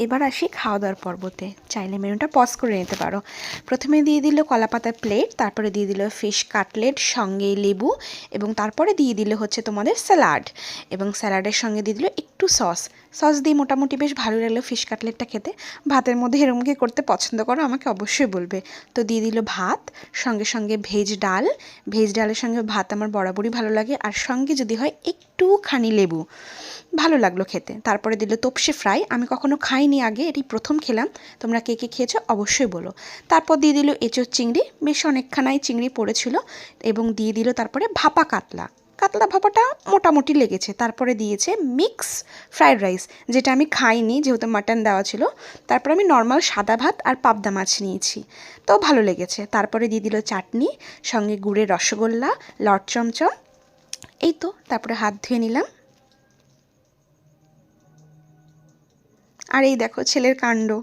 এবার আসি খাওয়া দাওয়ার পর্বতে। চাইলে মেনুটা পজ করে নিতে পারো। প্রথমে দিয়ে দিল কলাপাতার প্লেট, তারপরে দিয়ে দিল ফিশ কাটলেট সঙ্গে লেবু, এবং তারপরে দিয়ে দিল হচ্ছে তোমাদের স্যালাড, এবং স্যালাডের সঙ্গে দিয়ে দিল একটু সস দিয়ে মোটামুটি বেশ ভালো লাগলো ফিশ কাটলেটটা খেতে। ভাতের মধ্যে এরকম কি করতে পছন্দ করো আমাকে অবশ্যই বলবে। তো দিয়ে দিল ভাত, সঙ্গে সঙ্গে ভেজ ডালের সঙ্গে ভাত আমার বরাবরই ভালো লাগে, আর সঙ্গে যদি হয় একটুখানি লেবু, ভালো লাগলো খেতে। তারপরে দিল তোপসে ফ্রাই, আমি কখনো খাইনি আগে, এটি প্রথম খেলাম। তোমরা কে কে খেয়েছো অবশ্যই বলো। তারপর দিয়ে দিল এঁচোড় চিংড়ি, বেশ অনেকখানাই চিংড়ি পড়েছিল, এবং দিয়ে দিল তারপরে ভাপা কাতলা ভাপাটা মোটামুটি লেগেছে। তারপরে দিয়েছে মিক্স ফ্রাইড রাইস, যেটা আমি খাইনি যেহেতু মাটন দেওয়া ছিল। তারপরে আমি নর্মাল সাদা ভাত আর পাবদা মাছ নিয়েছি, তো ভালো লেগেছে। তারপরে দিয়ে দিল চাটনি, সঙ্গে গুড়ের রসগোল্লা, লট চমচম, এই তো। তারপরে হাত ধুয়ে নিলাম। আর এই দেখো ছেলের কাণ্ড।